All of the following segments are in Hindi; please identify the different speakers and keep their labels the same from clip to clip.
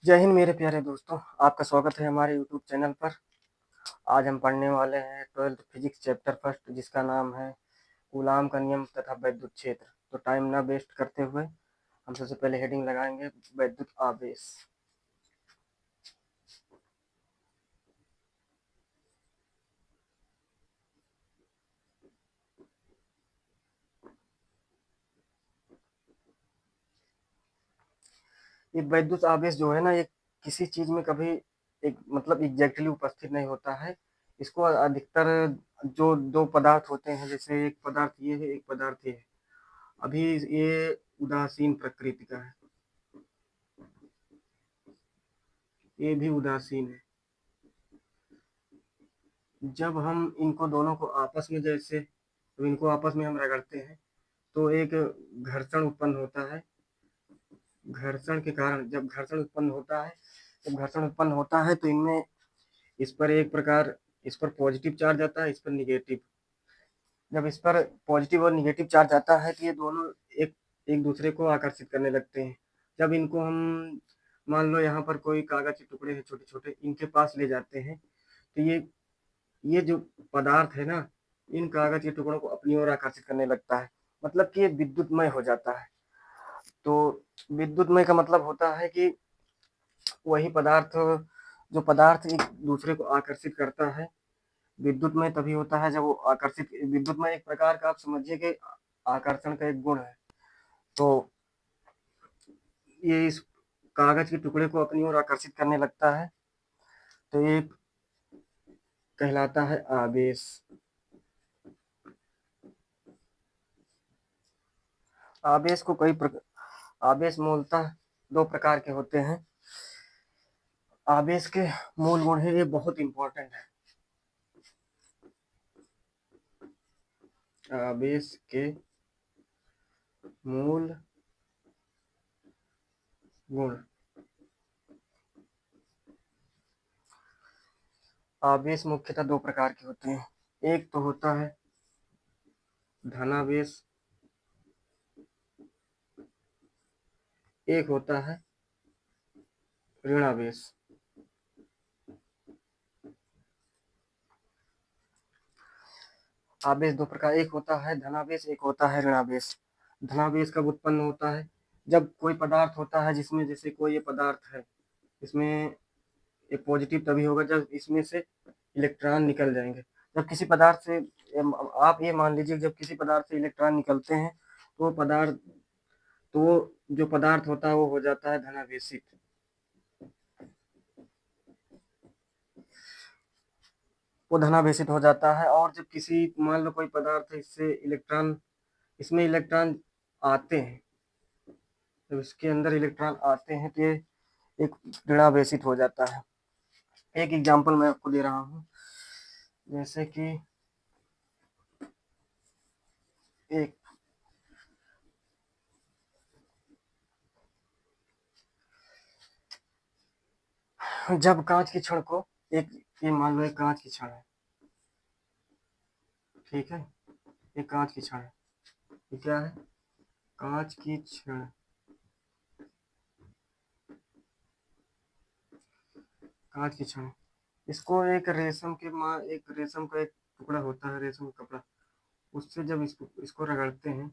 Speaker 1: जय हिंद मेरे प्यारे दोस्तों, आपका स्वागत है हमारे यूट्यूब चैनल पर। आज हम पढ़ने वाले हैं 12th फिजिक्स चैप्टर फर्स्ट, जिसका नाम है कूलाम का नियम तथा वैद्युत क्षेत्र। तो टाइम ना वेस्ट करते हुए हम सबसे पहले हेडिंग लगाएंगे वैद्युत आवेश। ये वैद्युत आवेश जो है ना, ये किसी चीज में कभी एक मतलब एग्जैक्टली उपस्थित नहीं होता है। इसको अधिकतर जो दो पदार्थ होते हैं, जैसे एक पदार्थ ये है, एक पदार्थ ये है, अभी ये उदासीन प्रकृति का है, ये भी उदासीन है। जब हम इनको दोनों को आपस में जैसे जब इनको आपस में हम रगड़ते हैं तो एक घर्षण उत्पन्न होता है। घर्षण के कारण जब घर्षण उत्पन्न होता है जब घर्षण उत्पन्न होता है तो इनमें इस पर एक प्रकार इस पर पॉजिटिव चार्ज आता है, इस पर निगेटिव। जब इस पर पॉजिटिव और निगेटिव चार्ज आता है तो ये दोनों एक एक दूसरे को आकर्षित करने लगते हैं। जब इनको हम मान लो यहाँ पर कोई कागज के टुकड़े हैं छोटे छोटे, इनके पास ले जाते हैं तो ये जो पदार्थ है ना, इन कागज के टुकड़ों को अपनी ओर आकर्षित करने लगता है। मतलब कि ये विद्युतमय हो जाता है। तो विद्युतमय का मतलब होता है कि वही पदार्थ जो पदार्थ एक दूसरे को आकर्षित करता है। विद्युतमय तभी होता है जब वो आकर्षित विद्युतमय एक प्रकार का आप समझिए कि आकर्षण का एक गुण है। तो ये इस कागज के टुकड़े को अपनी ओर आकर्षित करने लगता है, तो ये कहलाता है आवेश। आवेश को आवेश मूलतः दो प्रकार के होते हैं। आवेश के मूल गुण है, ये बहुत इंपॉर्टेंट है। आवेश के मूल गुण। आवेश मुख्यतः दो प्रकार के होते हैं। एक तो होता है धनावेश, एक होता है ऋणावेश। आवेश दो प्रकार, एक होता है धनावेश, एक होता है ऋणावेश। धनावेश कब उत्पन्न होता है? जब कोई पदार्थ होता है जिसमें, जैसे कोई ये पदार्थ है, इसमें ये पॉजिटिव तभी होगा जब इसमें से इलेक्ट्रॉन निकल जाएंगे। जब किसी पदार्थ से आप ये मान लीजिए, जब किसी पदार्थ से इलेक्ट्रॉन निकलते हैं तो पदार्थ तो जो पदार्थ होता है वो हो जाता है धनावेशित। वो धनावेशित हो जाता है। और जब किसी मान लो कोई पदार्थ है, इसमें इलेक्ट्रॉन आते हैं, जब इसके अंदर इलेक्ट्रॉन आते हैं तो ये एक ऋणावेशित हो जाता है। एक एग्जांपल मैं आपको दे रहा हूँ, जैसे कि एक जब कांच की छड़ को एक ये मान लो एक कांच की छड़ है, ठीक है, ये कांच की छड़ है। ये क्या है? कांच की छड़। कांच की छड़, इसको एक रेशम का एक टुकड़ा होता है, रेशम का कपड़ा, उससे जब इसको रगड़ते हैं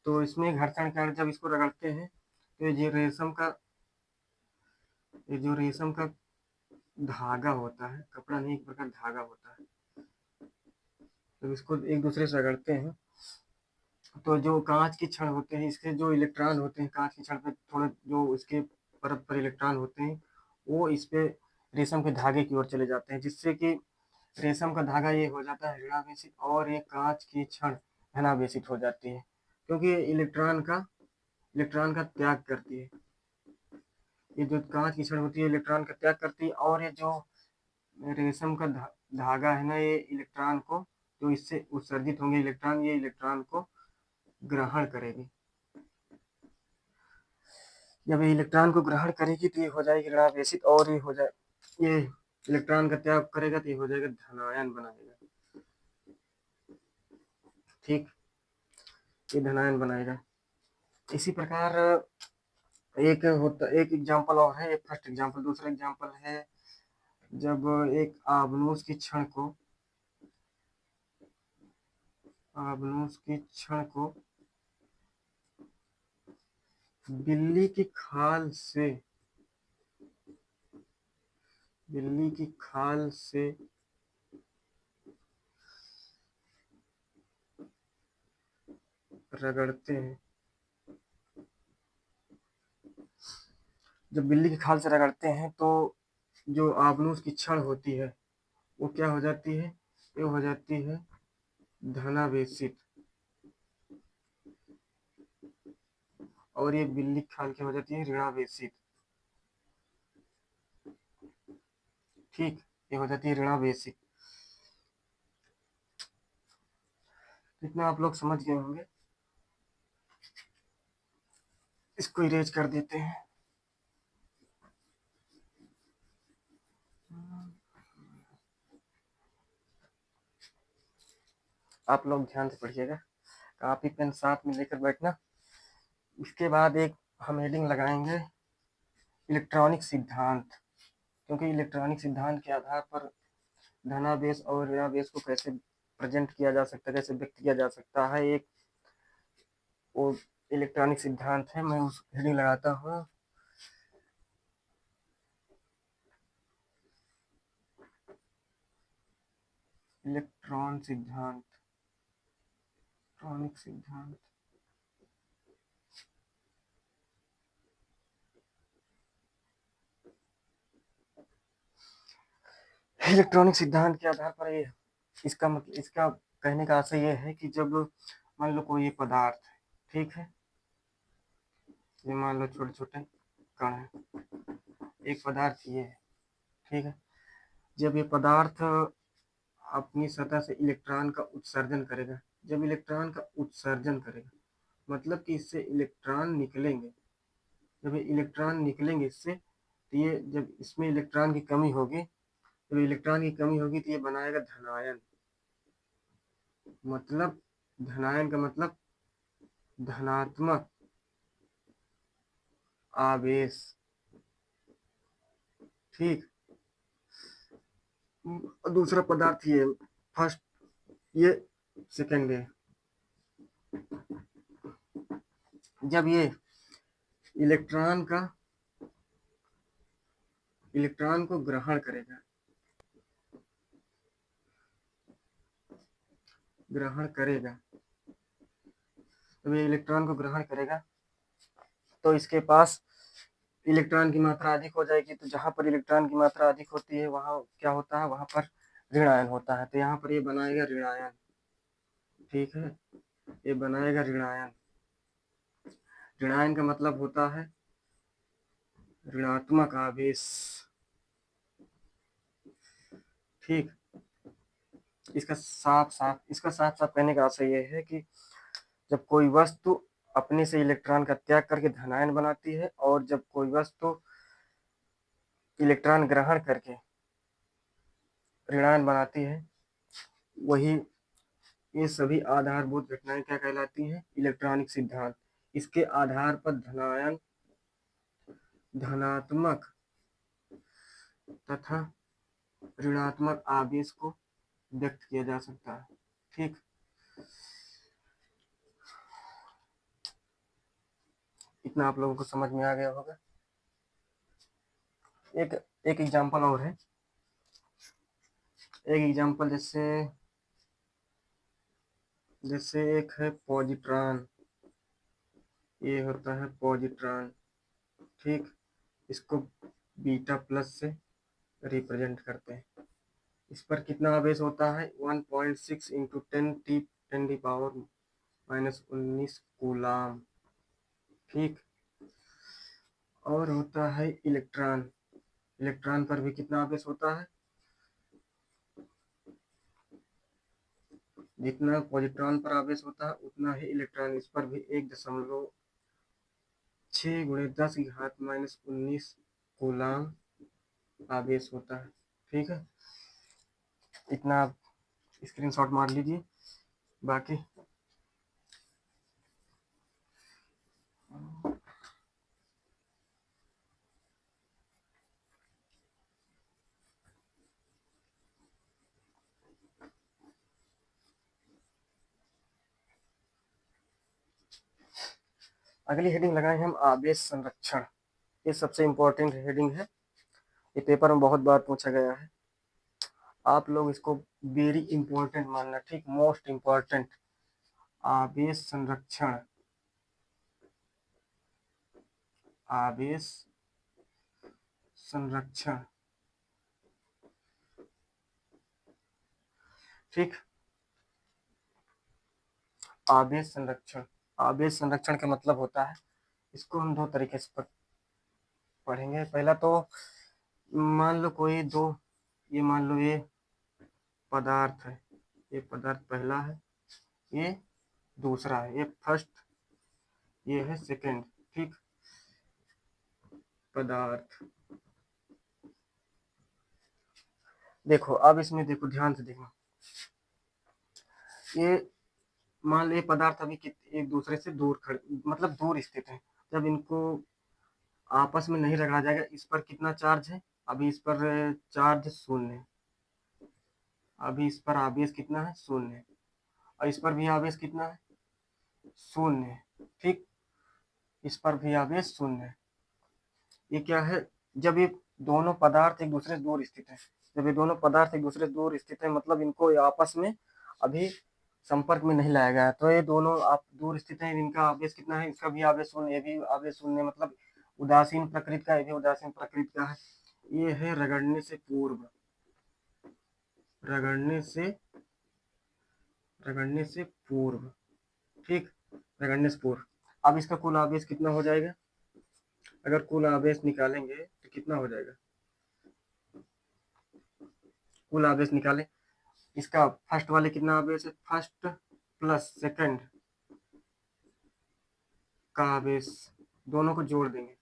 Speaker 1: तो इसमें घर्षण के कारण जब इसको रगड़ते हैं तो ये जो रेशम का धागा होता है, कपड़ा नहीं, एक प्रकार धागा होता है, जब इसको एक दूसरे से रगड़ते हैं तो जो कांच की छड़ होते हैं, इसके जो इलेक्ट्रॉन होते हैं कांच की छड़ पे, थोड़े जो इसके परत पर इलेक्ट्रॉन होते हैं, वो इस पे रेशम के धागे की ओर चले जाते हैं, जिससे कि रेशम का धागा ये हो जाता है ऋणावेशित और ये कांच की छड़ धनावेशित हो जाती है, क्योंकि ये इलेक्ट्रॉन का त्याग करती है। ये जो कांच की छड़ होती है इलेक्ट्रॉन का त्याग करती है, और ये जो रेशम का धागा है ना, ये इलेक्ट्रॉन को, जो इससे उत्सर्जित होंगे इलेक्ट्रॉन, ये इलेक्ट्रॉन को ग्रहण करेगी। जब ये इलेक्ट्रॉन को ग्रहण करेगी तो ये हो जाएगी ऋणावेशित, और ये इलेक्ट्रॉन का त्याग करेगा तो ये हो जाएगा धनायन बनाएगा। ठीक, ये धनायन बनाएगा। इसी प्रकार एक एग्जाम्पल और है, एक फर्स्ट एग्जाम्पल। दूसरा एग्जाम्पल है, जब एक आबनूस की छड़ को बिल्ली की खाल से रगड़ते हैं। जब बिल्ली की खाल से रगड़ते हैं तो जो आबनूस की छड़ होती है वो क्या हो जाती है? ये हो जाती है धनावेशित, और ये बिल्ली की खाल क्या हो जाती है? ऋणावेशित। ठीक, ये हो जाती है ऋणावेशित। इतना आप लोग समझ गए होंगे। इसको इरेज कर देते हैं। आप लोग ध्यान से पढ़िएगा, कापी पेन साथ में लेकर बैठना। इसके बाद एक हम हेडिंग लगाएंगे इलेक्ट्रॉनिक सिद्धांत, क्योंकि इलेक्ट्रॉनिक सिद्धांत के आधार पर धनावेश और ऋणावेश को कैसे प्रेजेंट किया जा सकता है, कैसे व्यक्त किया जा सकता है, एक वो इलेक्ट्रॉनिक सिद्धांत है। मैं उस हेडिंग लगाता हूँ इलेक्ट्रॉन सिद्धांत, इलेक्ट्रॉनिक सिद्धांत। इलेक्ट्रॉनिक सिद्धांत के आधार पर ये इसका कहने का आशय ये है कि जब मान लो कोई पदार्थ है, ठीक है, ये मान लो छोटे छोटे कण है, एक पदार्थ ये है, ठीक है। जब ये पदार्थ अपनी सतह से इलेक्ट्रॉन का उत्सर्जन करेगा, जब इलेक्ट्रॉन का उत्सर्जन करेगा मतलब कि इससे इलेक्ट्रॉन निकलेंगे, जब ये इलेक्ट्रॉन निकलेंगे इससे, तो ये जब इसमें इलेक्ट्रॉन की कमी होगी, जब इलेक्ट्रॉन की कमी होगी तो ये बनाएगा धनायन। मतलब धनायन का मतलब धनात्मक आवेश। ठीक, दूसरा पदार्थ ये फर्स्ट, ये सेकेंड है। जब ये इलेक्ट्रॉन को ग्रहण करेगा, जब ये इलेक्ट्रॉन को ग्रहण करेगा तो इसके पास इलेक्ट्रॉन की मात्रा अधिक हो जाएगी। तो जहां पर इलेक्ट्रॉन की मात्रा अधिक होती है वहां क्या होता है? वहां पर ऋण आयन होता है। तो यहाँ पर ये बनाएगा ऋण आयन। ठीक है, ये बनाएगा ऋण आयन। ऋण आयन का मतलब होता है ऋणात्मक आवेश। ठीक, इसका साफ साफ कहने का आशय यह है कि जब कोई वस्तु अपने से इलेक्ट्रॉन का त्याग करके धनायन बनाती है, और जब कोई वस्तु इलेक्ट्रॉन ग्रहण करके ऋणायन बनाती है, वही ये सभी आधारभूत घटनाएं क्या कहलाती हैं? इलेक्ट्रॉनिक सिद्धांत। इसके आधार पर धनायन, धनात्मक तथा ऋणात्मक आवेश को व्यक्त किया जा सकता है। ठीक, इतना आप लोगों को समझ में आ गया होगा। एक एक एग्जांपल और है, एक एग्जांपल जैसे एक है पॉजिट्रॉन, ये होता है पॉजिट्रॉन। ठीक, इसको बीटा प्लस से रिप्रेजेंट करते हैं। इस पर कितना आवेश होता है? 1.6 इंटू 10 की पावर -19 कूलाम। ठीक, और होता है इलेक्ट्रॉन। इलेक्ट्रॉन पर भी कितना आवेश होता है? जितना पॉजिट्रॉन पर आवेश होता है उतना ही इलेक्ट्रॉन इस पर भी 1.6 गुणे 10 की घात -19 कूलाम आवेश होता है। ठीक है, इतना आप स्क्रीनशॉट मार लीजिए। बाकी अगली हेडिंग लगाए हम आवेश संरक्षण। ये सबसे इम्पोर्टेंट हेडिंग है, ये पेपर में बहुत बार पूछा गया है। आप लोग इसको वेरी इंपॉर्टेंट मानना, ठीक, मोस्ट इम्पोर्टेंट। आवेश संरक्षण, आवेश संरक्षण, ठीक। आवेश संरक्षण, आवेश संरक्षण का मतलब होता है, इसको हम दो तरीके से पढ़ेंगे। पहला तो मान लो कोई दो, ये मान लो ये पदार्थ है, ये पदार्थ पहला है, ये दूसरा है, ये फर्स्ट, ये है सेकंड, ठीक। पदार्थ, देखो अब इसमें देखो, ध्यान से देखो, ये मान लो ये पदार्थ अभी एक दूसरे से दूर खड़े, मतलब दूर स्थित है। जब इनको आपस में नहीं रगड़ा जाएगा, इस पर कितना चार्ज है, अभी इस पर चार्ज शून्य है, अभी इस पर आवेश कितना है, शून्य है, और इस पर भी आवेश कितना है, शून्य है, ठीक। इस पर भी आवेश शून्य है। ये क्या है, जब ये दोनों पदार्थ एक दूसरे से दूर स्थित है, जब ये दोनों पदार्थ एक दूसरे से दूर स्थित है, मतलब इनको आपस में अभी संपर्क में नहीं लाया गया, तो ये दोनों आप दूर स्थित है, इनका आवेश कितना है, इसका भी आवेश शून्य, ये भी आवेश शून्य, मतलब उदासीन प्रकृति का, ये भी उदासीन प्रकृति का है। ये है रगड़ने से पूर्व, रगड़ने से, रगड़ने से पूर्व, ठीक, रगड़ने से पूर्व। अब इसका कुल आवेश कितना हो जाएगा, अगर कुल आवेश निकालेंगे तो कितना हो जाएगा, कुल आवेश निकालें, इसका फर्स्ट वाले कितना आवेश है, फर्स्ट प्लस सेकंड का आवेश, दोनों को जोड़ देंगे,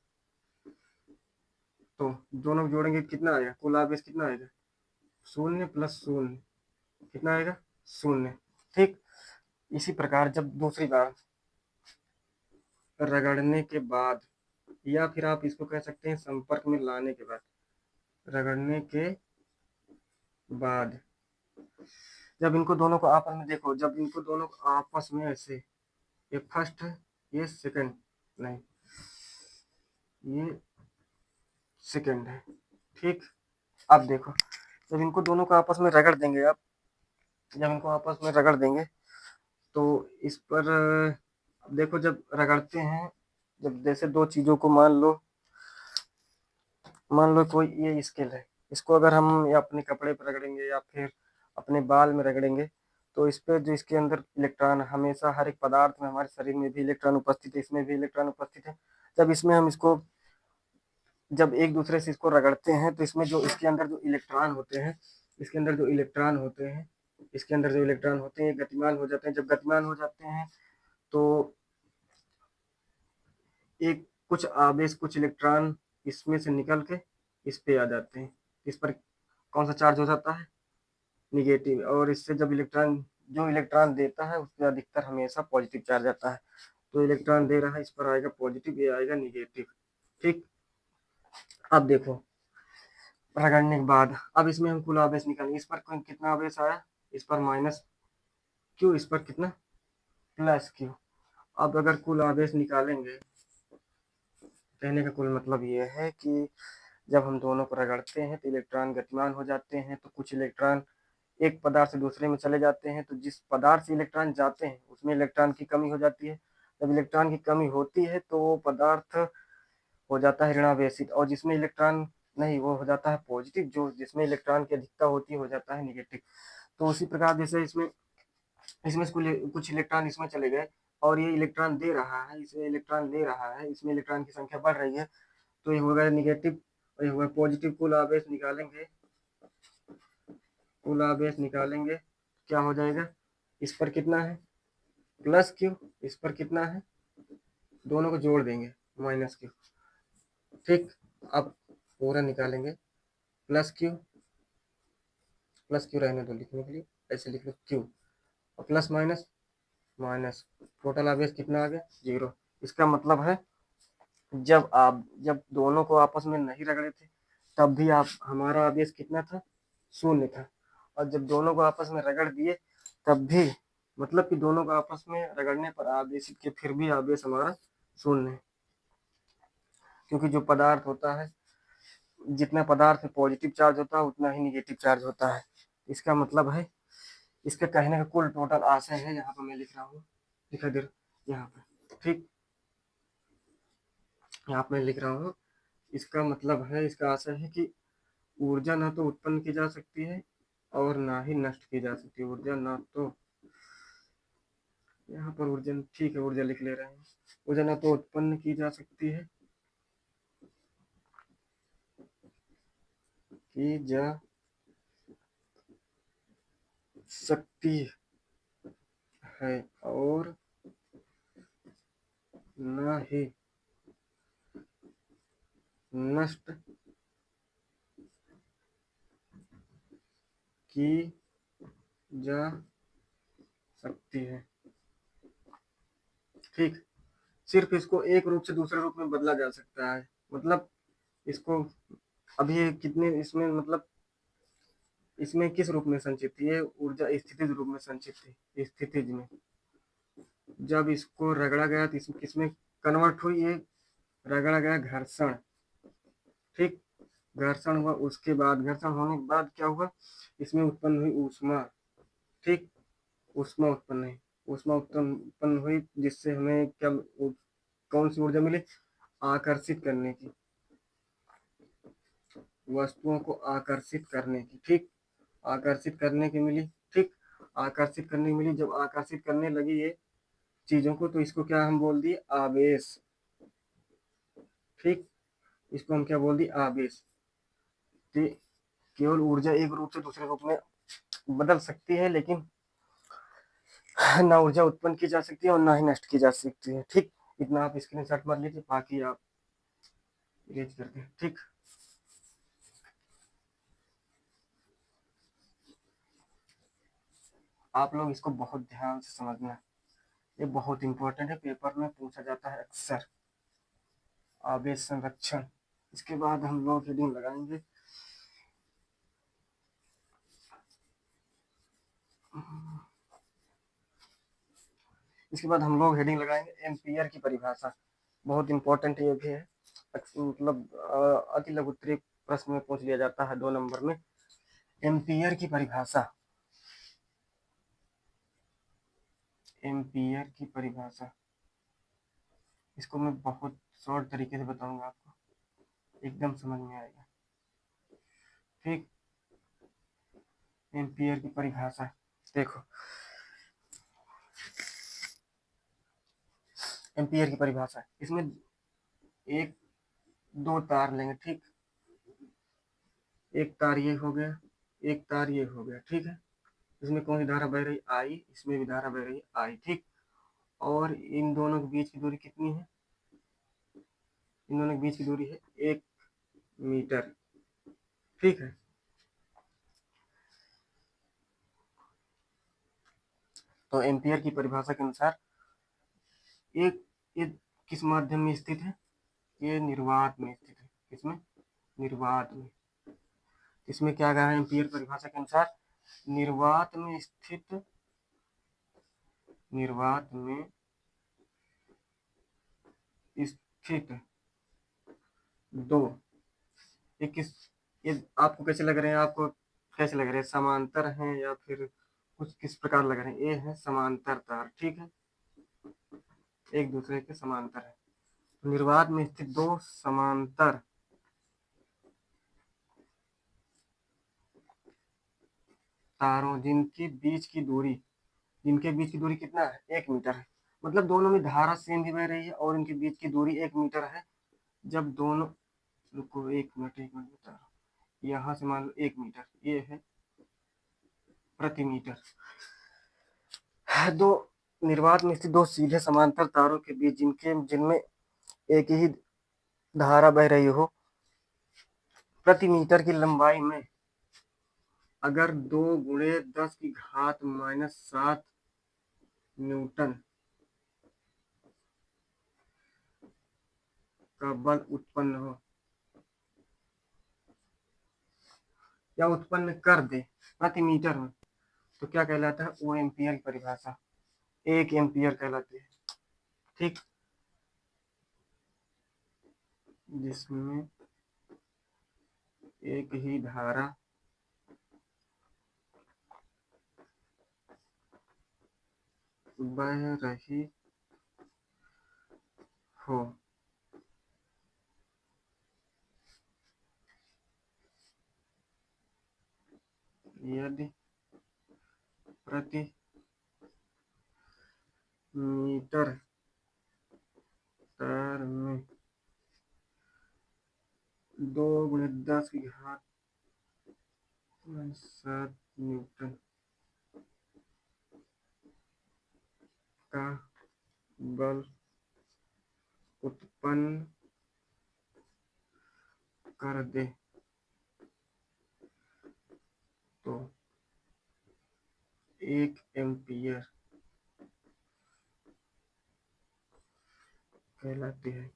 Speaker 1: तो दोनों को जोड़ेंगे कितना आएगा, कुल आवेश कितना आएगा, शून्य प्लस शून्य, कितना आएगा, शून्य, ठीक। इसी प्रकार जब दूसरी बार रगड़ने के बाद, या फिर आप इसको कह सकते हैं संपर्क में लाने के बाद, रगड़ने के बाद जब इनको दोनों को आपस में देखो, जब इनको दोनों को आपस में ऐसे, ये फर्स्ट है, ये सेकंड, नहीं, ये सेकंड है, ठीक। अब देखो, जब इनको दोनों को आपस में रगड़ देंगे, अब जब इनको आपस में रगड़ देंगे तो इस पर देखो, जब रगड़ते हैं, जब जैसे दो चीजों को मान लो कोई ये स्केल है, इसको अगर हम या अपने कपड़े पर रगड़ेंगे या फिर अपने बाल में रगड़ेंगे, तो इस पे जो इसके अंदर इलेक्ट्रॉन, हमेशा हर एक पदार्थ में, हमारे शरीर में भी इलेक्ट्रॉन उपस्थित है, इसमें भी इलेक्ट्रॉन उपस्थित है। जब इसमें हम इसको, जब एक दूसरे से इसको रगड़ते हैं, तो इसमें जो इसके अंदर जो इलेक्ट्रॉन होते हैं, इसके अंदर जो इलेक्ट्रॉन होते हैं, इसके अंदर जो इलेक्ट्रॉन होते हैं, गतिमान हो जाते हैं। जब गतिमान हो जाते हैं तो एक कुछ आवेश, कुछ इलेक्ट्रॉन इसमें से निकल के इस पे आ जाते हैं। इस पर कौन सा चार्ज हो जाता है, निगेटिव, और इससे जब इलेक्ट्रॉन, जो इलेक्ट्रॉन देता है उस पर अधिकतर हमेशा पॉजिटिव चार्ज आता है। तो इलेक्ट्रॉन दे रहा है, इस पर आएगा पॉजिटिव, ये आएगा निगेटिव, ठीक। अब देखो, रगड़ने के बाद अब इसमें हम कुल आवेश निकालेंगे, इस पर कितना आवेश आया, इस पर माइनस क्यू, इस पर कितना, प्लस क्यू। अब अगर कुल आवेश निकालेंगे, कहने का कुल मतलब ये है कि जब हम दोनों को रगड़ते हैं तो इलेक्ट्रॉन गतिमान हो जाते हैं, तो कुछ इलेक्ट्रॉन एक पदार्थ से दूसरे में चले जाते हैं, तो जिस पदार्थ से इलेक्ट्रॉन जाते हैं उसमें इलेक्ट्रॉन की कमी हो जाती है। जब इलेक्ट्रॉन की कमी होती है तो वो पदार्थ हो जाता है ऋणावेशित, और जिसमें इलेक्ट्रॉन नहीं, वो हो जाता है पॉजिटिव, जो जिसमें इलेक्ट्रॉन की अधिकता होती है हो जाता है निगेटिव। तो उसी प्रकार जैसे इसमें, इसमें कुछ इलेक्ट्रॉन इसमें चले गए, और ये इलेक्ट्रॉन दे रहा है, इसमें इलेक्ट्रॉन ले रहा है, इसमें इलेक्ट्रॉन की संख्या बढ़ रही है, तो ये होगा निगेटिव और ये होगा पॉजिटिव। कुल आवेश निकालेंगे, कुल आवेश निकालेंगे, क्या हो जाएगा, इस पर कितना है, प्लस क्यू, इस पर कितना है, दोनों को जोड़ देंगे, माइनस क्यू, ठीक। अब पूरा निकालेंगे, प्लस क्यू, प्लस क्यू रहने दो लिखने के लिए, ऐसे लिख लो क्यू, और प्लस माइनस माइनस, टोटल आवेश कितना आ गया, जीरो। इसका मतलब है जब दोनों को आपस में नहीं रगड़े थे, तब भी आप हमारा आवेश कितना था, शून्य था, और जब दोनों को आपस में रगड़ दिए तब भी, मतलब कि दोनों को आपस में रगड़ने पर आवेशित के फिर भी आवेश हमारा शून्य, क्योंकि जो पदार्थ होता है, जितना पदार्थ में पॉजिटिव चार्ज होता है उतना ही निगेटिव चार्ज होता है। इसका मतलब है, इसके कहने का कुल टोटल आशय है, यहाँ पर मैं लिख रहा हूँ, दिखाई दे रहा यहाँ पर, ठीक, यहाँ पर मैं लिख रहा हूँ। इसका मतलब है, इसका आशय है कि ऊर्जा ना तो उत्पन्न की जा सकती है और ना ही नष्ट की जा सकती है। ऊर्जा ना तो, यहाँ पर ऊर्जा, ठीक है, ऊर्जा लिख ले रहे हैं। ऊर्जा ना तो उत्पन्न की जा सकती है, की जा सकती है और न ही नष्ट की जा सकती है, ठीक। सिर्फ इसको एक रूप से दूसरे रूप में बदला जा सकता है, मतलब इसको अभी ये कितने इसमें, मतलब इसमें किस रूप में संचित थी ये ऊर्जा? स्थितिज रूप में संचित थी। स्थितिज में जब इसको रगड़ा गया तो इसमें किसमें कन्वर्ट हुई? ये रगड़ा गया घर्षण, ठीक, घर्षण हुआ, उसके बाद घर्षण होने के बाद क्या हुआ? इसमें उत्पन्न हुई ऊष्मा, ठीक, ऊष्मा उत्पन्न हुई, ऊष्मा उत्पन्न हुई, जिससे हमें क्या, कौन सी ऊर्जा मिली? आकर्षित करने की, वस्तुओं को आकर्षित करने की, ठीक, आकर्षित करने की मिली, ठीक, आकर्षित करने की मिली। जब आकर्षित करने लगी ये चीजों को, तो इसको क्या हम बोल दिए? आवेश, ठीक, इसको हम क्या बोल दिए? आवेश। तो केवल ऊर्जा एक रूप से दूसरे रूप में बदल सकती है, लेकिन ना ऊर्जा उत्पन्न की जा सकती है और ना ही नष्ट की जा सकती है, ठीक। इतना आप स्क्रीनशॉट मार लीजिए, बाकी आप इरेज करके, ठीक। आप लोग इसको बहुत ध्यान से समझना, ये बहुत इंपॉर्टेंट है, पेपर में पूछा जाता है अक्सर। आवेश संरक्षण, इसके बाद हम लोग हेडिंग लगाएंगे इसके बाद हम लोग हेडिंग लगाएंगे एम्पियर की परिभाषा। बहुत इंपॉर्टेंट ये भी है, मतलब अति लघु उत्तरीय प्रश्न में पूछ लिया जाता है 2 नंबर में। एम्पियर की परिभाषा, एम्पियर की परिभाषा, इसको मैं बहुत शॉर्ट तरीके से बताऊंगा, आपको एकदम समझ में आएगा, ठीक। एम्पियर की परिभाषा देखो, एम्पियर की परिभाषा, इसमें एक दो तार लेंगे, ठीक, एक तार ये हो गया, एक तार ये हो गया, ठीक है। इसमें कौन सी धारा बह रही? आई, इसमें भी धारा बह रही है आई, ठीक। और इन दोनों के बीच की दूरी कितनी है? इन दोनों के बीच की दूरी है 1 मीटर, ठीक है। तो एम्पियर की परिभाषा के अनुसार एक, ये किस माध्यम में स्थित है? ये निर्वात में स्थित है। किसमें? निर्वात में। इसमें क्या कहा है एम्पियर परिभाषा के अनुसार? निर्वात में स्थित, निर्वात में स्थित दो, ये किस, ये आपको कैसे लग रहे हैं? आपको कैसे लग रहे हैं? समांतर हैं या फिर कुछ किस प्रकार लग रहे हैं? ये है समांतर तार, ठीक है, एक दूसरे के समांतर है। निर्वात में स्थित दो समांतर तारों जिनके बीच की दूरी कितना है? 1 मीटर है। मतलब दोनों में धारा सेम ही बह रही है और इनके बीच की दूरी 1 मीटर है। जब दोनों, रुको 1 मिनट, 1 मिनट बता रहा हूँ, यहाँ से मान लो 1 मीटर, ये है प्रति मीटर। दो निर्वात में स्थित दो सीधे समांतर तारों के बीच जिनमें एक ही धारा बह रही हो, प्रति मीटर की लंबाई में अगर 2 × 10⁻⁷ न्यूटन का बल उत्पन्न हो या उत्पन्न कर दे प्रति मीटर में, तो क्या कहलाता है? वो एम्पियर की परिभाषा 1 एम्पियर कहलाती है, ठीक। जिसमें एक ही धारा बह रही हो, यदि प्रति मीटर तार में 2 × 10⁻⁷ का बल उत्पन्न कर दे तो 1 एम्पीयर कहलाती है।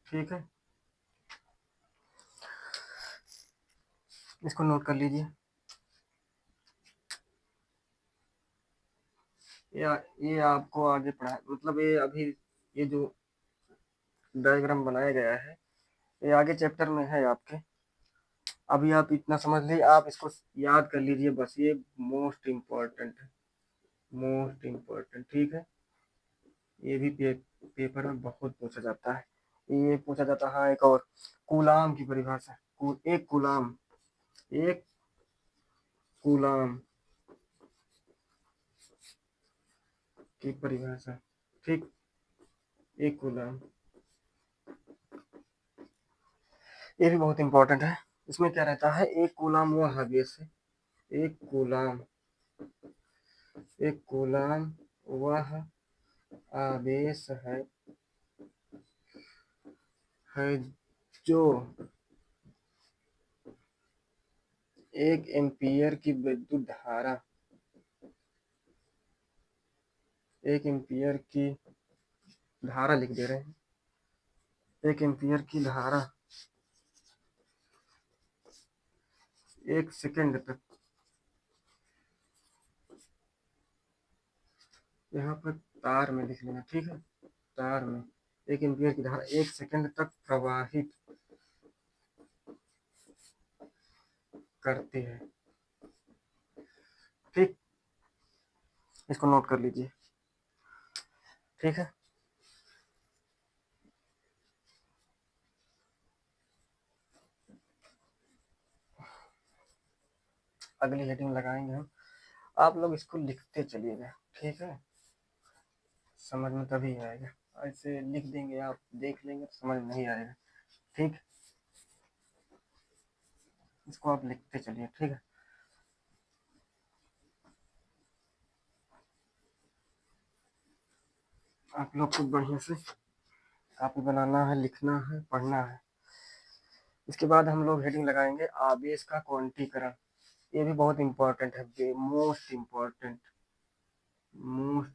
Speaker 1: ठीक है, इसको नोट कर लीजिए। ये आपको आगे पढ़ा, मतलब ये अभी ये जो डायग्राम बनाया गया है ये आगे चैप्टर में है आपके। अभी आप इतना समझ लीजिए, आप इसको याद कर लीजिए बस, ये मोस्ट इम्पोर्टेंट है, मोस्ट इम्पोर्टेंट। ठीक है, ये भी पेपर में बहुत पूछा जाता है। ये पूछा जाता है एक और कूलाम की परिभाषा, एक कूलाम की परिभाषा। ठीक, एक कूलाम, ये भी बहुत इंपॉर्टेंट है। इसमें क्या रहता है, एक कूलाम वह आवेश है, एक कूलाम वह आवेश है जो 1 एम्पीयर की विद्युत धारा, 1 एम्पीयर की धारा लिख दे रहे हैं, 1 एम्पीयर की धारा 1 सेकंड तक, यहाँ पर तार में लिख लेना। ठीक है, तार में 1 एम्पीयर की धारा 1 सेकंड तक प्रवाहित करती है। ठीक, इसको नोट कर लीजिए। ठीक है, अगली हेडिंग लगाएंगे हम, आप लोग इसको लिखते चलिएगा। ठीक है, समझ में तभी आएगा, ऐसे लिख देंगे आप, देख लेंगे तो समझ नहीं आएगा। ठीक, इसको आप लिखते चलिए। ठीक है, आप लोग को बढ़िया से कॉपी बनाना है, लिखना है, पढ़ना है। इसके बाद हम लोग हेडिंग लगाएंगे आवेश का क्वांटीकरण। ये भी बहुत इंपॉर्टेंट है, मोस्ट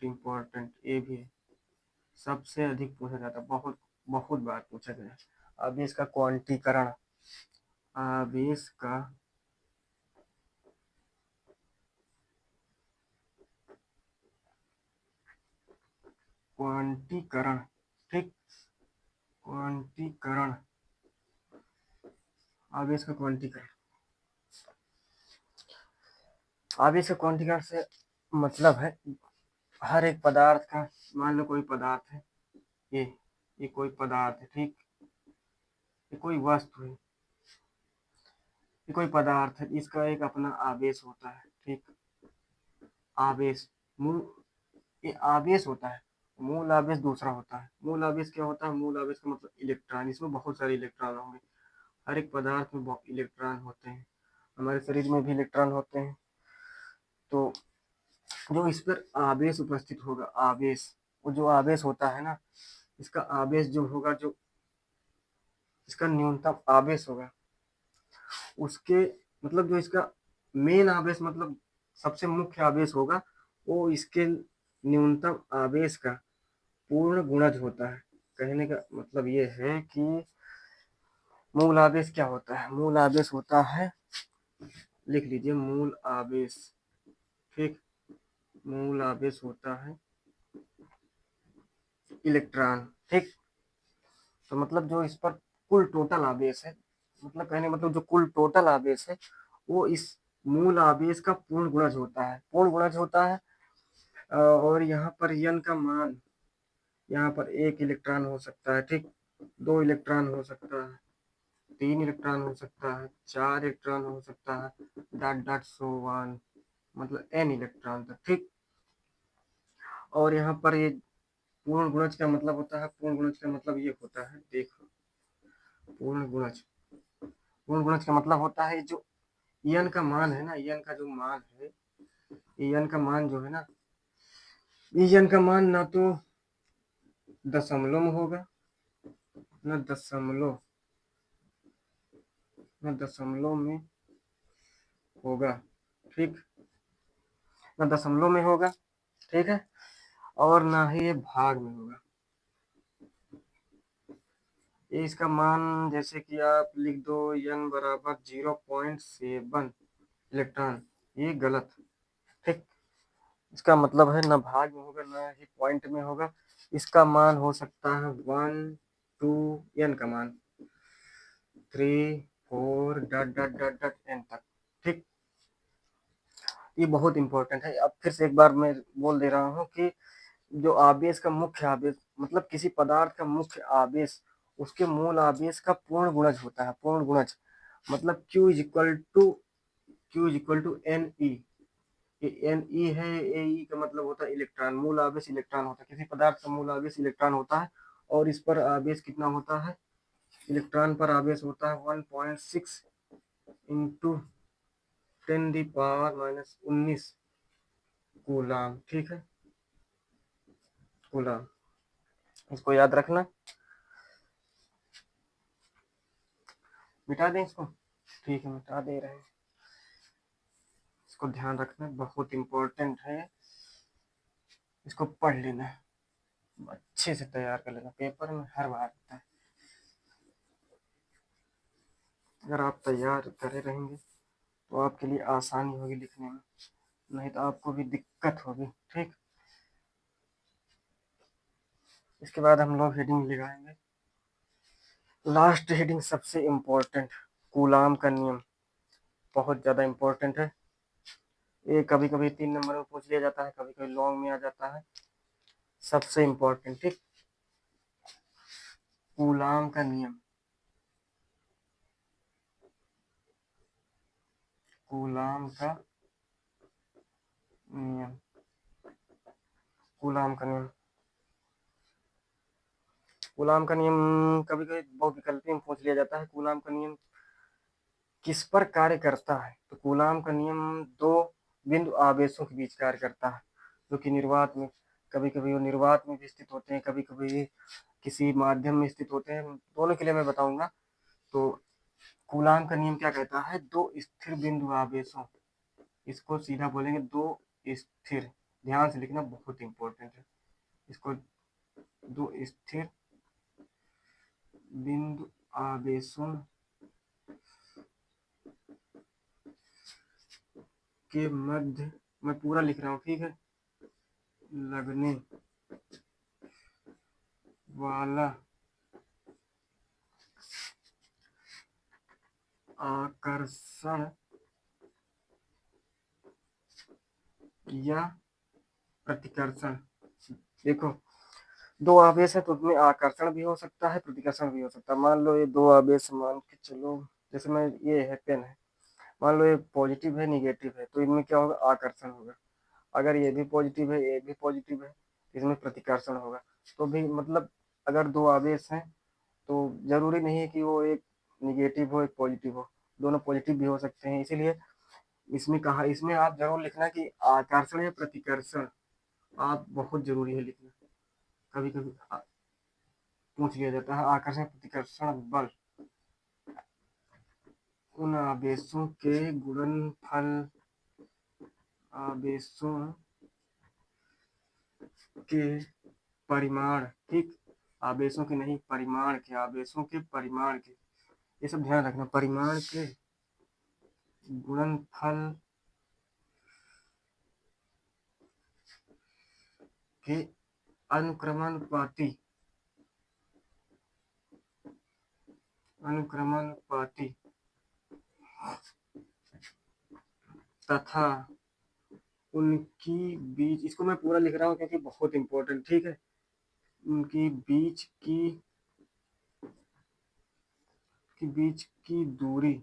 Speaker 1: इम्पोर्टेंट ये भी सबसे अधिक पूछा जाता है, बहुत बहुत बार पूछा गया। आवेश का क्वांटीकरण, आवेश का क्वांटीकरण। ठीक, क्वांटीकरण, आवेश का क्वांटीकरण, आवेश का क्वांटीकरण से मतलब है हर एक पदार्थ का, मान लो कोई पदार्थ है, ये कोई पदार्थ है। ठीक, ये कोई वस्तु है, ये कोई पदार्थ है, इसका एक अपना आवेश होता है। ठीक, आवेश, मूल, ये आवेश होता है, मूल आवेश दूसरा होता है। मूल आवेश क्या होता है, मूल आवेश का मतलब इलेक्ट्रॉन, इसमें बहुत सारे इलेक्ट्रॉन होंगे। हर एक पदार्थ में बहुत इलेक्ट्रॉन होते हैं, हमारे शरीर में भी इलेक्ट्रॉन होते हैं। तो जो इस पर आवेश उपस्थित होगा, आवेश, वो जो आवेश होता है ना, इसका आवेश जो होगा, जो इसका न्यूनतम आवेश होगा, उसके मतलब जो इसका मेन आवेश, मतलब सबसे मुख्य आवेश होगा, वो इसके न्यूनतम आवेश का पूर्ण गुणज होता है। कहने का मतलब ये है कि मूल आवेश क्या होता है, मूल आवेश होता है, लिख लीजिए मूल आवेश। ठीक, मूल आवेश होता है इलेक्ट्रॉन। ठीक, तो मतलब जो इस पर कुल टोटल आवेश है, मतलब कहने मतलब जो कुल टोटल आवेश है वो इस मूल आवेश का पूर्ण गुणज होता है, पूर्ण गुणज होता है। और यहाँ पर यन का मान, यहाँ पर एक इलेक्ट्रॉन हो सकता है, ठीक, दो इलेक्ट्रॉन हो सकता है, तीन इलेक्ट्रॉन हो सकता है, चार इलेक्ट्रॉन हो सकता है, डॉट डॉट सो वन, मतलब एन इलेक्ट्रॉन तक, ठीक। और यहाँ पर ये पूर्ण गुणज का मतलब होता है, पूर्ण गुणज का मतलब ये होता है, देखो, पूर्ण गुणज, पूर्ण गुणज का मतलब होता है जो एन का मान है ना, एन का जो मान है, एन का मान जो है ना, एन का मान ना तो दशमलव में होगा, न दशमलव, न दशमलव में होगा, ठीक, न दशमलव में होगा, ठीक है, और ना ही ये भाग में होगा। ये इसका मान जैसे कि आप लिख दो n बराबर 0.7 इलेक्ट्रॉन, ये गलत, ठीक। इसका मतलब है ना भाग में होगा ना ही पॉइंट में होगा। इसका मान हो सकता है 1 2 n का मान 3 4 dot dot dot dot n तक, ठीक। ये बहुत इंपॉर्टेंट है। अब फिर से एक बार मैं बोल दे रहा हूँ कि जो आवेश का मुख्य आवेश, मतलब किसी पदार्थ का मुख्य आवेश उसके मूल आवेश का पूर्ण गुणज होता है, पूर्ण गुणज, मतलब Q equal to n e. ये एन ई है, ए ई का मतलब होता है इलेक्ट्रॉन, मूल आवेश इलेक्ट्रॉन होता है, किसी पदार्थ का मूल आवेश इलेक्ट्रॉन होता है। और इस पर आवेश कितना होता है, इलेक्ट्रॉन पर आवेश होता है 1.6 इंटू 10⁻⁻19 कूलाम, ठीक है, कूलाम, इसको याद रखना। मिटा दें इसको, ठीक है, मिटा दे रहे हैं। इसको ध्यान रखना, बहुत इंपॉर्टेंट है, इसको पढ़ लेना, अच्छे से तैयार कर लेना, पेपर में हर बार आता है। अगर आप तैयार करे रहेंगे तो आपके लिए आसानी होगी लिखने में, नहीं तो आपको भी दिक्कत होगी, ठीक। इसके बाद हम लोग हेडिंग लगाएंगे, लास्ट हेडिंग सबसे इम्पोर्टेंट, कूलाम का नियम, बहुत ज़्यादा इम्पोर्टेंट है। ये कभी कभी 3 नंबर में पूछ लिया जाता है, कभी कभी लॉन्ग में आ जाता है, सबसे इम्पोर्टेंट, ठीक। कूलाम का नियम, कूलाम का नियम, कूलाम का नियम, कूलाम का नियम कभी कभी बहुविकल्पी में पूछ लिया जाता है। कूलाम का नियम किस पर कार्य करता है, तो कूलाम का नियम दो बिंदु आवेशों के बीच कार्य करता है, जो कि निर्वात में, कभी कभी वो निर्वात में भी स्थित होते हैं, कभी कभी किसी माध्यम में स्थित होते हैं, दोनों के लिए मैं बताऊंगा। तो कूलाम का नियम क्या कहता है, दो स्थिर बिंदु आवेशों, इसको सीधा बोलेंगे दो स्थिर, ध्यान से लिखना, बहुत इंपॉर्टेंट है इसको, दो स्थिर बिंदु आवेशों के मध्य, मैं पूरा लिख रहा हूँ, ठीक है, लगने वाला आकर्षण या प्रतिकर्षण। देखो, दो आवेश है तो उसमें आकर्षण भी हो सकता है, प्रतिकर्षण भी हो सकता है। मान लो ये दो आवेश, मान के चलो, जैसे मैं, ये है पेन है, मान लो ये पॉजिटिव है निगेटिव है, तो इनमें क्या होगा, आकर्षण होगा। अगर ये भी पॉजिटिव है ये भी पॉजिटिव है, इसमें प्रतिकर्षण होगा। तो भी मतलब अगर दो आवेश हैं तो जरूरी नहीं है कि वो एक निगेटिव हो एक पॉजिटिव हो, दोनों पॉजिटिव भी हो सकते हैं। इसीलिए इसमें कहा, इसमें आप जरूर लिखना कि आकर्षण या प्रतिकर्षण, आप बहुत जरूरी है लिखना, कभी कभी पूछ लिया जाता है। आकर्षण प्रतिकर्षण बल उन आवेशों के गुणनफल, आवेशों के परिमाण, ठीक, आवेशों के नहीं, परिमाण के, आवेशों के परिमाण के, ये सब ध्यान रखना, परिमाण के गुणनफल के अनुक्रमानुपाती, अनुक्रमानुपाती तथा उनकी बीच, इसको मैं पूरा लिख रहा हूँ क्योंकि बहुत इंपॉर्टेंट, ठीक है। उनकी बीच की दूरी,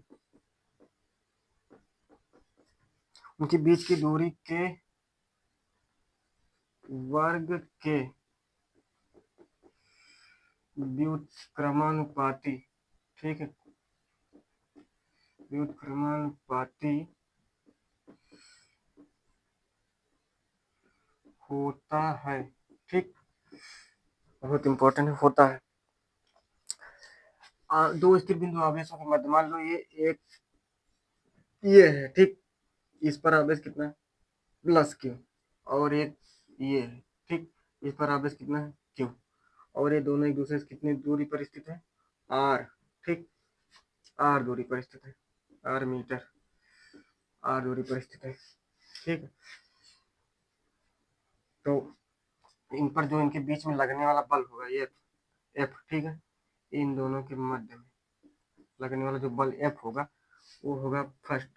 Speaker 1: उनकी बीच की दूरी के वर्ग के व्युत्क्रमानुपाती, ठीक है, व्युत्क्रमानुपाती होता है, ठीक, बहुत इंपॉर्टेंट होता है। दो स्थिर बिंदु आवेशों के मध्य, मान लो ये है, ठीक, इस पर आवेश कितना है प्लस क्यू, और एक ये है, ठीक, इस पर आवेश कितना है क्यू, और ये दोनों एक दूसरे से कितनी दूरी पर स्थित है आर, ठीक, आर दूरी पर स्थित है, आर मीटर, आर दूरी पर स्थित है, ठीक है। तो इन पर जो इनके बीच में लगने वाला बल होगा ये एफ, ठीक है, इन दोनों के मध्य में लगने वाला जो बल एफ होगा वो होगा फर्स्ट,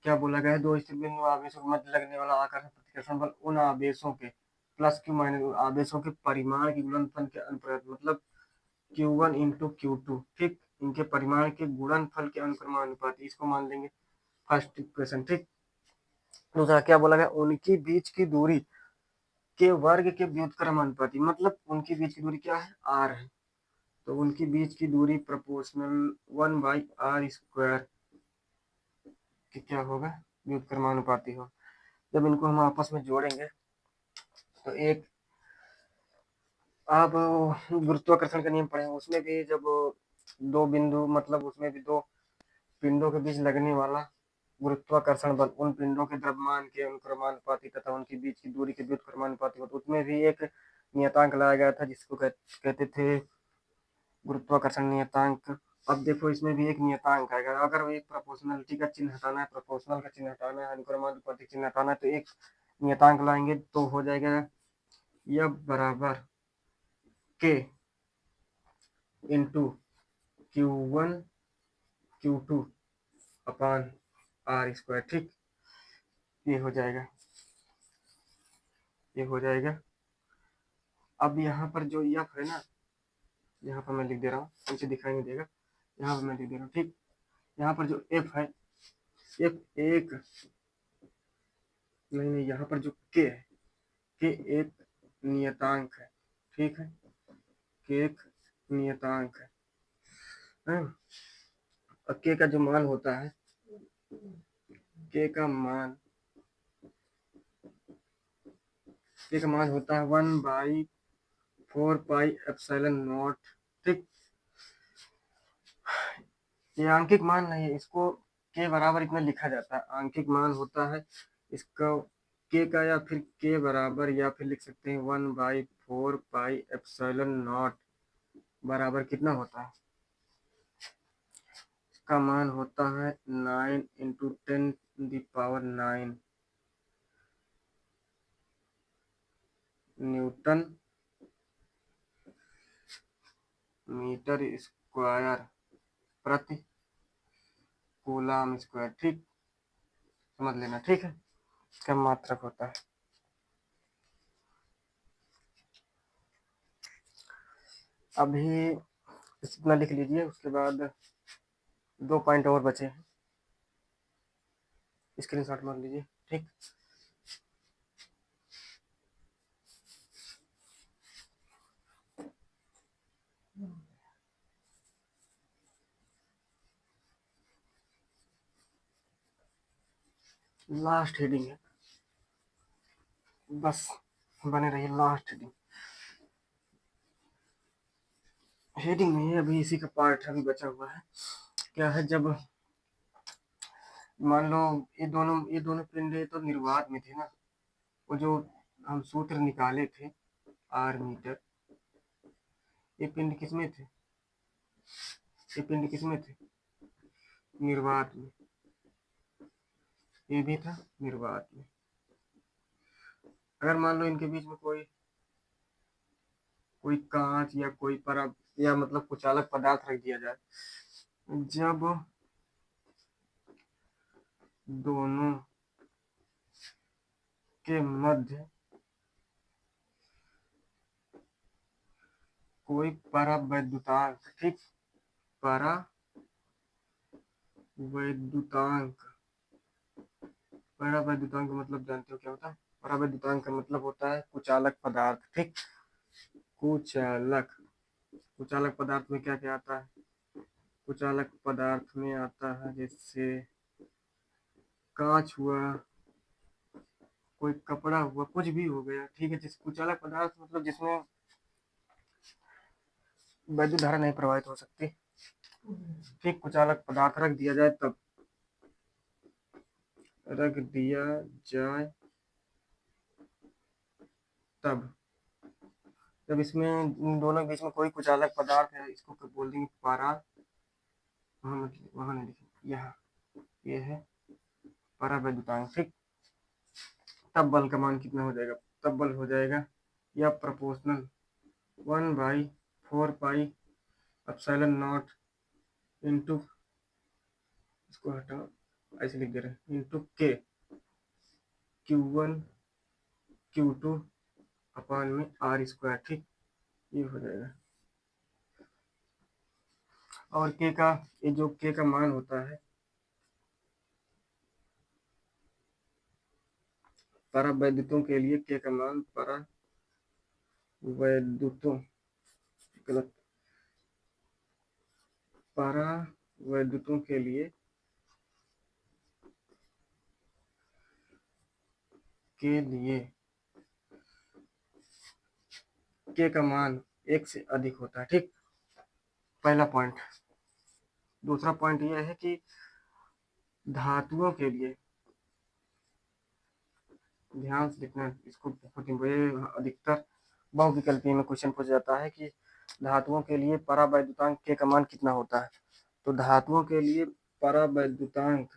Speaker 1: क्या बोला गया है, दो स्थिर बिंदु आवेशों के मध्य लगने वाला आकर्षण प्रतिकर्षण बल उन आवेशों के प्लस क्यू माइनस आवेशों के परिमाण के गुणनफल के अनुप्रयोग, मतलब Q1 इंटू Q2, ठीक, इनके परिमाण के गुणनफल के अनुक्रमानुपाती, इसको मान लेंगे फर्स्ट इक्वेशन, ठीक। दूसरा क्या बोला गया, उनकी बीच की दूरी के वर्ग के व्युत्क्रमानुपाती, मतलब उनकी बीच की दूरी क्या है आर है, तो उनकी बीच की दूरी प्रोपोर्शनल 1/r² कि क्या होगा व्युत्क्रमानुपाती हो। जब इनको हम आपस में जोड़ेंगे तो एक, आप गुरुत्वाकर्षण का नियम पढ़े, उसमें भी जब दो बिंदु, मतलब उसमें भी दो पिंडों के बीच लगने वाला गुरुत्वाकर्षण बल उन पिंडों के द्रव्यमान के अनुक्रमानुपाती तथा उनके बीच की दूरी के व्युत्क्रमानुपाती होता, उसमें भी एक नियतांक लाया गया था जिसको कहते थे गुरुत्वाकर्षण नियतांक। अब देखो इसमें भी एक नियतांक आएगा, अगर एक प्रोपोर्शनलिटी का चिन्ह हटाना है, प्रोपोर्शनल का चिन्ह हटाना है, अनुक्रमानुपाती चिन्ह हटाना है, तो एक नियतांक लाएंगे तो हो जाएगा यह बराबर के इंटू Q1 Q2 अपान R², ठीक, ये हो जाएगा, ये हो जाएगा। अब यहाँ पर जो एफ है ना, यहाँ पर मैं लिख दे रहा हूँ, नीचे दिखाई नहीं देगा, यहाँ पर मैं लिख दे रहा हूँ, ठीक, यहाँ पर जो एफ है, एफ एक, नहीं, यहाँ पर जो के है, के एक नियतांक है, ठीक है, के एक नियतांक है। और के का जो मान होता है, के का मान होता है 1/4πε0, ठीक, ये आंकिक मान नहीं है, इसको के बराबर इतना लिखा जाता है, आंकिक मान होता है इसका के का, या फिर के बराबर, या फिर लिख सकते हैं 1/4πε0 बराबर कितना होता है, इसका मान होता है 9 × 10⁹ न्यूटन मीटर स्क्वायर प्रति कूलम स्क्वायर, ठीक, समझ लेना, ठीक है, इसका मात्रक होता है। अभी इतना लिख लीजिए, उसके बाद 2 पॉइंट और बचे हैं, स्क्रीनशॉट मार लीजिए, ठीक। लास्ट हेडिंग है, बस बने रहिए, लास्ट हेडिंग नहीं है, अभी इसी का पार्ट अभी बचा हुआ है। क्या है, जब मान लो ये दोनों पिंड तो निर्वात में थे ना, वो जो हम सूत्र निकाले थे आर मीटर, ये पिंड किसमें थे, ये पिंड किसमें थे निर्वात में, ये भी था निर्वात में। अगर मान लो इनके बीच में कोई कांच या कोई परत या मतलब कुचालक पदार्थ रख दिया जाए, जब दोनों के मध्य कोई परावैद्युतांक, ठीक, परावैद्युतांक, परावैद्युतांक का मतलब जानते हो क्या होता है? परावैद्युतांक का मतलब होता है कुचालक पदार्थ, ठीक। कुचालक, कुचालक पदार्थ में क्या क्या आता है? कुचालक पदार्थ में आता है जैसे कांच हुआ, कोई कपड़ा हुआ, कुछ भी हो गया, ठीक है। जिस कुचालक पदार्थ मतलब जिसमें वैद्युत धारा नहीं प्रवाहित हो सकती, ठीक, कुचालक पदार्थ रख दिया जाए तब, रख दिया जाए तब, जब इसमें इन दोनों के बीच में कोई कुचालक पदार्थ है, इसको बोल देंगे पारा, वहां नहीं लिखे, यहाँ ये है परावैद्युतांक, ठीक। तब बल का मान कितना हो जाएगा? तब बल हो जाएगा या proportional 1/4 pi epsilon not into, इसको हटाओ, ऐसे लिख दे रहे हैं, इंटू के Q1 Q2 अपान में आर स्क्वायर, ठीक, ये हो जाएगा। और के का, ये जो के का मान होता है परावैद्युतों के लिए, के का मान परावैद्युतों, गलत, परावैद्युतों के लिए के का मान 1 से अधिक होता है, ठीक, पहला पॉइंट। दूसरा पॉइंट यह है कि धातुओं के लिए, ध्यान से लिखना इसको, बहुत अधिकतर बहुविकल्पीय में क्वेश्चन पूछा जाता है कि धातुओं के लिए परावैद्युतांक के का मान कितना होता है। तो धातुओं के लिए परावैद्युतांक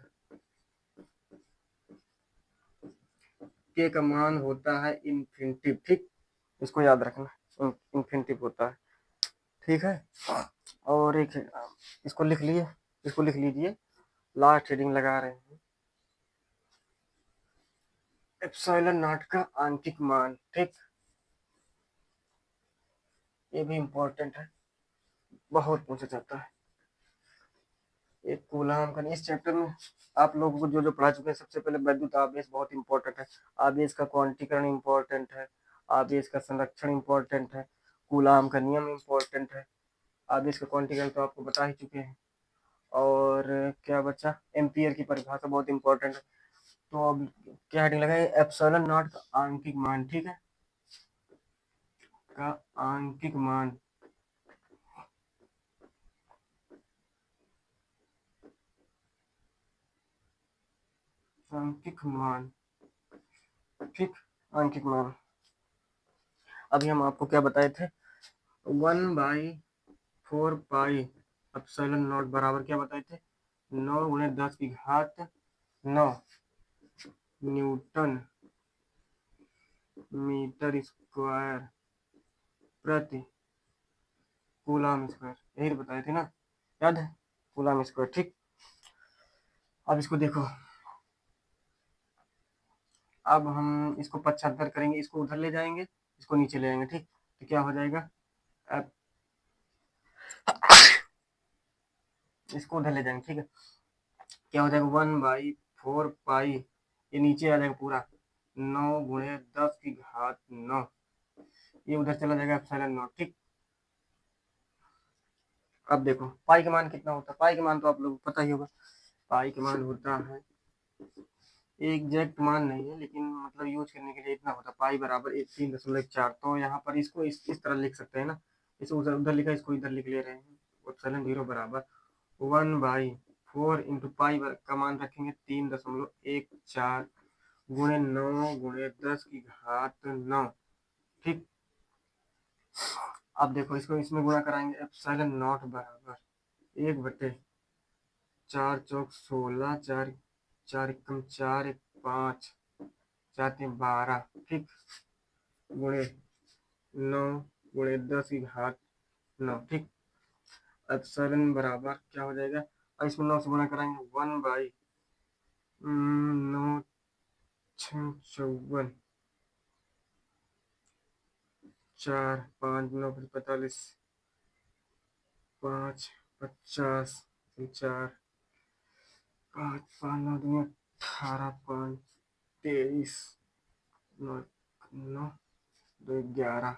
Speaker 1: के का मान होता है इन्फिनिटिव, ठीक, इसको याद रखना, इन्फिनिटिव होता है, ठीक है। और एक इसको लिख लिए, इसको लिख लीजिए, लास्ट हेडिंग लगा रहे हैं, एप्सिलॉन नॉट का आंशिक मान, ठीक, ये भी इम्पोर्टेंट है, बहुत पूछा जाता है। एक कूलाम का, इस चैप्टर में आप लोगों को जो जो पढ़ा चुके हैं, सबसे पहले वैद्युत आवेश बहुत इंपॉर्टेंट है, आवेश का क्वांटीकरण इंपॉर्टेंट है, आवेश का संरक्षण इंपॉर्टेंट है, कूलाम का नियम इंपॉर्टेंट है, आवेश का क्वांटीकरण तो आपको बता ही चुके हैं, और क्या बचा, एम्पियर की परिभाषा बहुत इंपॉर्टेंट है। तो अब क्या हेडिंग लगाए, एप्सिलॉन नॉट का आंशिक मान, ठीक है, का आंशिक मान, आंशिक मान, ठीक, आंशिक मान। अभी हम आपको क्या बताए थे, 1/4 पाई एप्सिलॉन नॉट बराबर क्या बताए थे, 9 × 10⁻9 न्यूटन मीटर स्क्वायर प्रति कूलाम स्क्वायर, यही बताए थे ना, याद है, कूलाम स्क्वायर, ठीक। अब इसको देखो, अब हम इसको पक्षांतर करेंगे, इसको उधर ले जाएंगे, इसको नीचे ले आएंगे, ठीक, तो क्या हो जाएगा, अब इसको उधर ले जाएंगे, ठीक है, क्या हो जाएगा, 1/4 पाई, ये नीचे आ जाएगा पूरा, 9 × 10⁻9, ये उधर चला जाएगा एप्सिलॉन नॉट, ठीक। अब देखो पाई का मान कितना होता है, पाई का मान तो आप लोगों को पता ही होगा, पाई का मान होता है, एग्जैक्ट मान नहीं है लेकिन मतलब यूज करने के लिए इतना होता है, पाई बराबर 3.4। तो यहाँ पर इसको इस तरह लिख सकते हैं ना, इसे उधर उधर लिखा, इसको इधर लिख ले रहे हैं, एप्सिलॉन 0 बराबर 1/4 इंटू पाई का मान रखेंगे 3.14 गुणे 9 × 10⁻9, ठीक। अब देखो इसको इसमें गुणा कराएंगे, एप्सिलॉन नॉट बराबर 1/4 चौक 16, 4 4 एकम 4 1 5 4 3 12, ठीक, गुणे 9 गुणे 10⁻9। ठीक, एप्सिलॉन बराबर क्या हो जाएगा, और इसमें 9 से गुणा कराएंगे, 1/9 6 54 4 5 9 45 5 50 4 5 5 9 2 18 5 23 9 9 2 11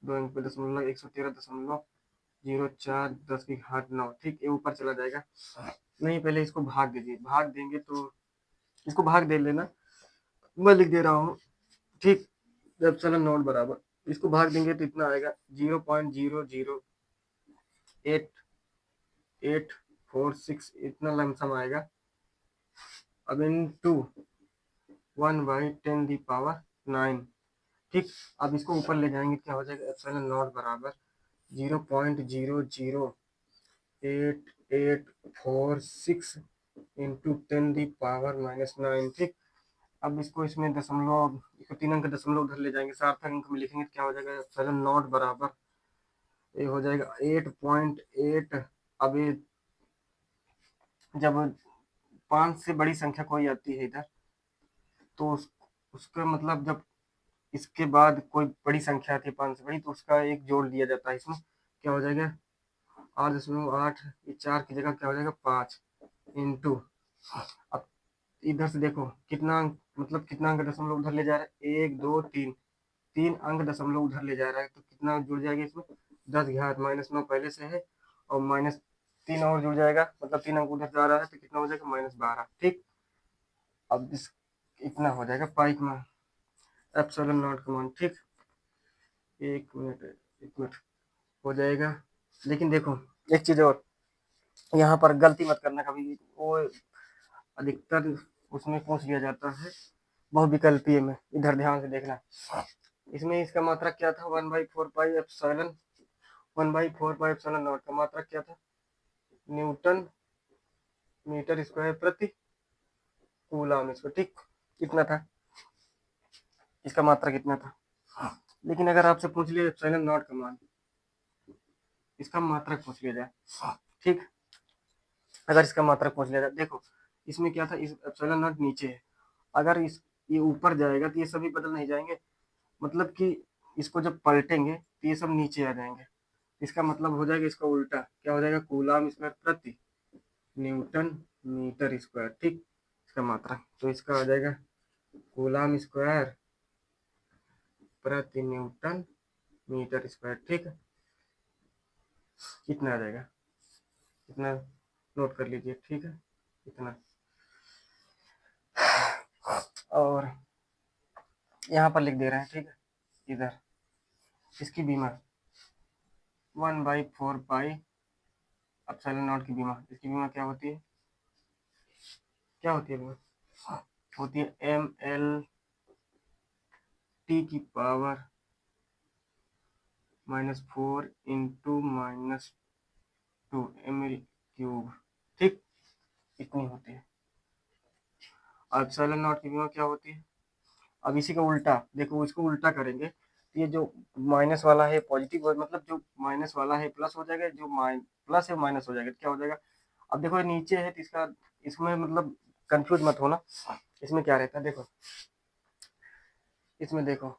Speaker 1: 2 अंक पे दशमलव 113.04 10⁻9। ठीक, ये ऊपर चला जाएगा। नहीं, पहले इसको भाग दीजिए, भाग देंगे तो इसको भाग दे लेना, मैं लिख दे रहा हूँ। ठीक, एप्सिलॉन नॉट बराबर इसको भाग देंगे तो इतना आएगा 0.00846 इतना लमसम आएगा। अब इनटू 1/10⁹। ठीक, अब इसको ऊपर ले जाएंगे, क्या हो जाएगा, एप्सिलॉन नॉट बराबर 0.00846 इंटू 10⁻⁹ ठीक, अब इसको इसमें दशमलव, इसको 3 अंक दशमलव उधर ले जाएंगे, सार्थक अंक में लिखेंगे तो क्या हो जाएगा, एप्सिलॉन नॉट बराबर ये हो जाएगा 8.8। अब ये जब 5 से बड़ी संख्या कोई आती है इधर, तो उसका मतलब जब इसके बाद कोई बड़ी संख्या आती है 5 से बड़ी, तो उसका एक जोड़ दिया जाता है इसमें, क्या हो जाएगा 8.8, ये 4 की जगह क्या हो जाएगा 5 इंटू, अब इधर से देखो कितना मतलब कितना अंक दशमलव उधर ले जा रहा है, 1 2 3, 3 अंक दशमलव उधर ले जा रहा है, तो कितना जुड़ जाएगा इसमें, 10⁻−9 पहले से है, और -3 और जुड़ जाएगा, मतलब 3 अंक उधर जा रहा है तो कितना हो जाएगा -12। ठीक, अब इस इतना हो जाएगा पाई का मान, एप्सिलॉन नॉट का मान। ठीक, एक मिनट हो जाएगा। लेकिन देखो एक चीज और, यहाँ पर गलती मत करना कभी भी, वो अधिकतर उसमें पूछ लिया जाता है बहुविकल्पीय में, इधर ध्यान से देखना। इसमें इसका मात्रक क्या था, 1/4 पाई नॉट का मात्रक क्या था, न्यूटन मीटर स्क्वायर प्रति कूलम स्क्वायर। ठीक, कितना था इसका मात्रक, कितना था। लेकिन अगर आपसे पूछ लिया एप्सिलॉन नॉट का मान, इसका मात्रक पूछ लिया जाए, ठीक, अगर इसका मात्रक पूछ लिया जाए, देखो इसमें क्या था, इस एप्सिलॉन नॉट नीचे है, अगर इस ये ऊपर जाएगा तो ये सभी बदल नहीं जाएंगे, मतलब कि इसको जब पलटेंगे तो ये सब नीचे आ जाएंगे, इसका मतलब हो जाएगा इसका उल्टा, क्या हो जाएगा, कूलम स्क्वायर प्रति न्यूटन मीटर स्क्वायर। ठीक, इसका मात्रक तो इसका आ जाएगा कूलम स्क्वायर प्रति न्यूटन मीटर स्क्वायर। ठीक, कितना आ जाएगा, इतना नोट कर लीजिए। ठीक है, इतना, और यहाँ पर लिख दे रहे हैं। ठीक है, इधर इसकी बीमा 1/4 पाई एप्सिलॉन नॉट की बीमा, इसकी बीमा क्या होती है, क्या होती है बीमा, होती है mLT की पावर -4 इंटू -2 mL³। ठीक, इतनी होती है। एप्सिलॉन नॉट की बीमा क्या होती है, अब इसी का उल्टा देखो, इसको उल्टा करेंगे तो ये जो माइनस वाला है पॉजिटिव, मतलब जो माइनस वाला है प्लस हो जाएगा, जो प्लस है माइनस हो जाएगा, तो क्या हो जाएगा। अब देखो ये नीचे है तो इसका, इसमें मतलब कंफ्यूज मत होना, इसमें क्या रहता है देखो, इसमें देखो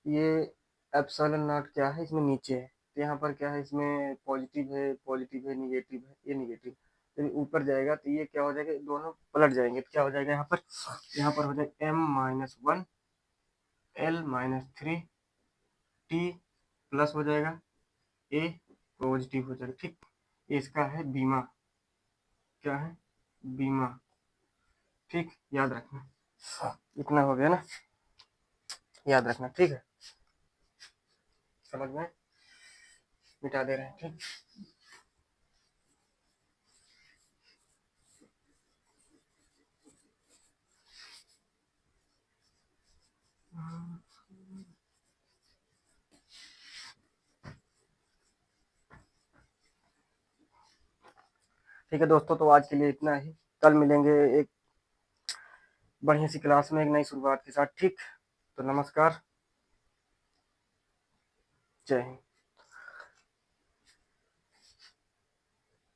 Speaker 1: ये एप्सिलॉन नॉट क्या है, इसमें नीचे है, तो यहाँ पर क्या है, इसमें पॉजिटिव है निगेटिव है, ये निगेटिव, तो ऊपर जाएगा तो ये क्या हो जाएगा, दोनों पलट जाएंगे, तो क्या हो जाएगा यहाँ पर हो जाएगा m-1 L-3 T प्लस हो जाएगा, ए पॉजिटिव हो जाएगा। ठीक, ये इसका है बीमा, क्या है, बीमा। ठीक, याद रखना, इतना हो गया ना, याद रखना। ठीक है, समझ में, मिटा दे रहे हैं। ठीक, ठीक है दोस्तों, तो आज के लिए इतना ही, कल मिलेंगे एक बढ़िया सी क्लास में एक नई शुरुआत के साथ। ठीक, तो नमस्कार। जय हिंद।